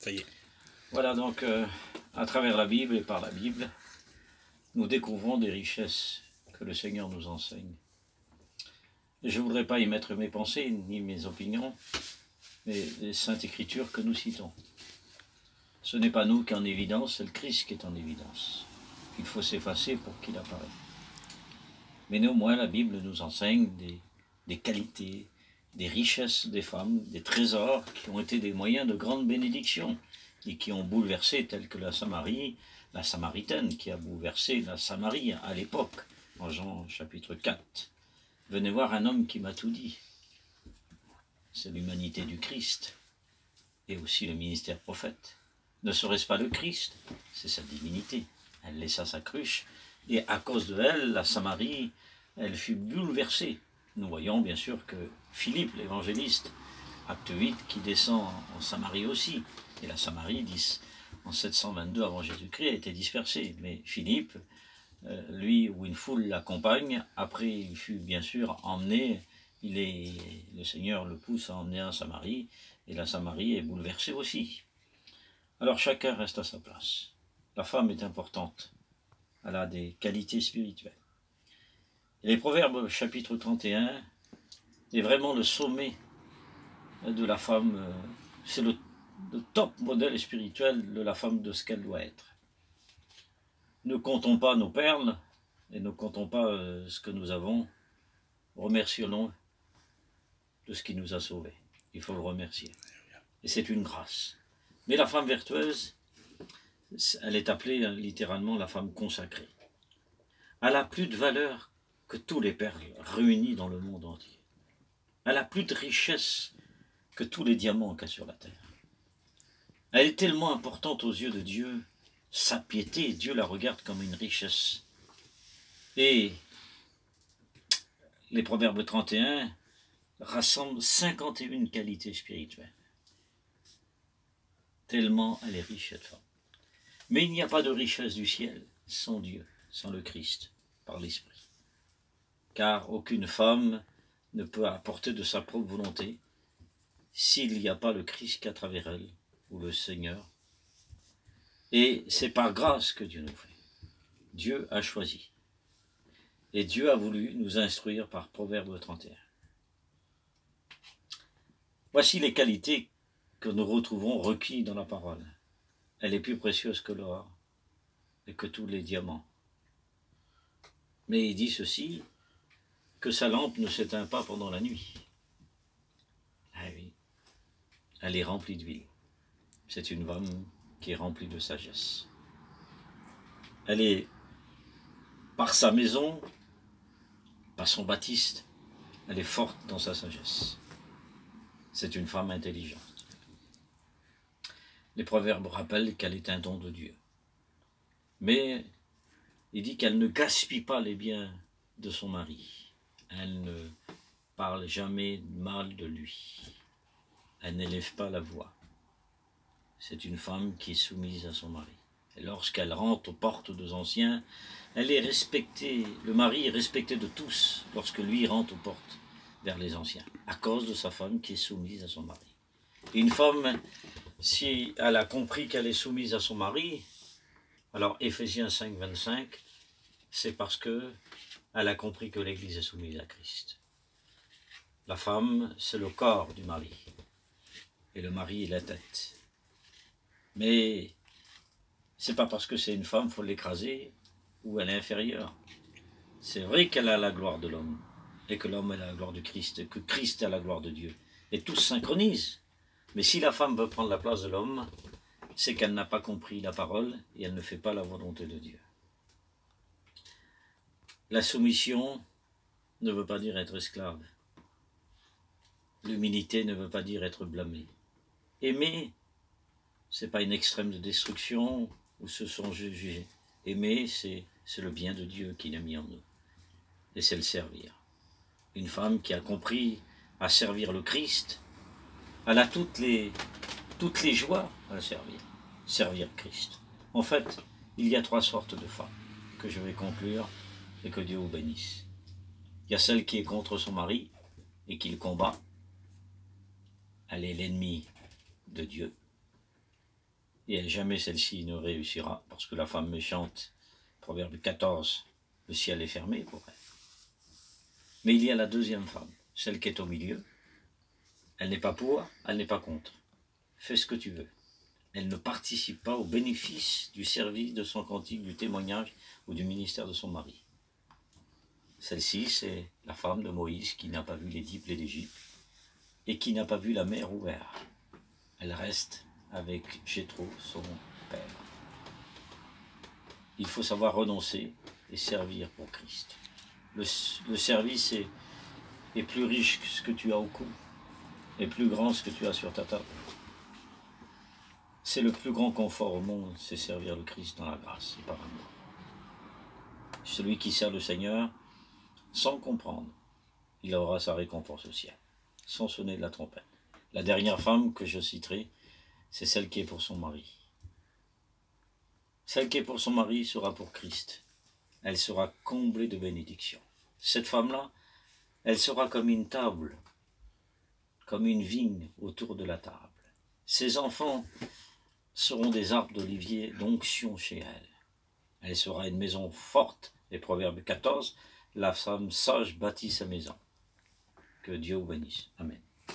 Ça y est. Voilà donc, à travers la Bible et par la Bible, nous découvrons des richesses que le Seigneur nous enseigne. Et je ne voudrais pas y mettre mes pensées ni mes opinions, mais les saintes écritures que nous citons. Ce n'est pas nous qui en évidence, c'est le Christ qui est en évidence. Il faut s'effacer pour qu'il apparaisse. Mais néanmoins, la Bible nous enseigne des qualités, des richesses des femmes, des trésors qui ont été des moyens de grande bénédiction et qui ont bouleversé, tels que la Samarie, la Samaritaine, qui a bouleversé la Samarie à l'époque, en Jean chapitre 4. Venez voir un homme qui m'a tout dit. C'est l'humanité du Christ et aussi le ministère prophète. Ne serait-ce pas le Christ? C'est sa divinité. Elle laissa sa cruche et à cause de elle, la Samarie, elle fut bouleversée. Nous voyons bien sûr que Philippe, l'évangéliste, acte 8, qui descend en Samarie aussi. Et la Samarie, en 722 avant Jésus-Christ, a été dispersée. Mais Philippe, lui, où une foule l'accompagne, après il fut bien sûr emmené, le Seigneur le pousse à emmener en Samarie, et la Samarie est bouleversée aussi. Alors chacun reste à sa place. La femme est importante. Elle a des qualités spirituelles. Et les Proverbes chapitre 31 est vraiment le sommet de la femme. C'est le top modèle spirituel de la femme, de ce qu'elle doit être. Ne comptons pas nos perles et ne comptons pas ce que nous avons. Remercions-le de ce qui nous a sauvés. Il faut le remercier. Et c'est une grâce. Mais la femme vertueuse, elle est appelée littéralement la femme consacrée. Elle a plus de valeur que tous les perles réunis dans le monde entier. Elle a plus de richesse que tous les diamants qu'il y a sur la terre. Elle est tellement importante aux yeux de Dieu, sa piété, Dieu la regarde comme une richesse. Et les Proverbes 31 rassemblent 51 qualités spirituelles. Tellement elle est riche, cette femme. Mais il n'y a pas de richesse du ciel sans Dieu, sans le Christ, par l'Esprit. Car aucune femme ne peut apporter de sa propre volonté s'il n'y a pas le Christ qu'à travers elle, ou le Seigneur. Et c'est par grâce que Dieu nous fait. Dieu a choisi. Et Dieu a voulu nous instruire par Proverbe 31. Voici les qualités que nous retrouvons requises dans la parole. Elle est plus précieuse que l'or et que tous les diamants. Mais il dit ceci, que sa lampe ne s'éteint pas pendant la nuit. Ah oui, elle est remplie d'huile. C'est une femme qui est remplie de sagesse. Elle est, par sa maison, par son baptiste, elle est forte dans sa sagesse. C'est une femme intelligente. Les proverbes rappellent qu'elle est un don de Dieu. Mais il dit qu'elle ne gaspille pas les biens de son mari. Elle ne parle jamais mal de lui. Elle n'élève pas la voix. C'est une femme qui est soumise à son mari. Et lorsqu'elle rentre aux portes des anciens, elle est respectée, le mari est respecté de tous lorsque lui rentre aux portes vers les anciens, à cause de sa femme qui est soumise à son mari. Et une femme, si elle a compris qu'elle est soumise à son mari, alors Éphésiens 5, 25, c'est parce que elle a compris que l'Église est soumise à Christ. La femme, c'est le corps du mari, et le mari est la tête. Mais c'est pas parce que c'est une femme, il faut l'écraser, ou elle est inférieure. C'est vrai qu'elle a la gloire de l'homme, et que l'homme a la gloire de Christ, et que Christ a la gloire de Dieu. Et tout se synchronise. Mais si la femme veut prendre la place de l'homme, c'est qu'elle n'a pas compris la parole, et elle ne fait pas la volonté de Dieu. La soumission ne veut pas dire être esclave. L'humilité ne veut pas dire être blâmé. Aimer, ce n'est pas une extrême de destruction ou se sont jugés. Aimer, c'est le bien de Dieu qu'il a mis en nous. Et c'est le servir. Une femme qui a compris à servir le Christ, elle a toutes les joies à servir. Servir Christ. En fait, il y a 3 sortes de femmes que je vais conclure et que Dieu vous bénisse. Il y a celle qui est contre son mari et qui le combat. Elle est l'ennemi de Dieu. Et jamais celle-ci ne réussira, parce que la femme méchante, Proverbe 14, le ciel est fermé pour elle. Mais il y a la deuxième femme, celle qui est au milieu. Elle n'est pas pour, elle n'est pas contre. Fais ce que tu veux. Elle ne participe pas au bénéfice du service de son cantique, du témoignage ou du ministère de son mari. Celle-ci, c'est la femme de Moïse qui n'a pas vu les 10 plaies d'Égypte et qui n'a pas vu la mer ouverte. Elle reste avec Jéthro, son père. Il faut savoir renoncer et servir pour Christ. Le service est plus riche que ce que tu as au cou, et plus grand ce que tu as sur ta table. C'est le plus grand confort au monde, c'est servir le Christ dans la grâce et par amour. Celui qui sert le Seigneur, sans comprendre, il aura sa récompense au ciel, sans sonner de la trompette. La dernière femme que je citerai, c'est celle qui est pour son mari. Celle qui est pour son mari sera pour Christ. Elle sera comblée de bénédictions. Cette femme-là, elle sera comme une table, comme une vigne autour de la table. Ses enfants seront des arbres d'olivier d'onction chez elle. Elle sera une maison forte. Et Proverbe 14, la femme sage bâtit sa maison. Que Dieu vous bénisse. Amen.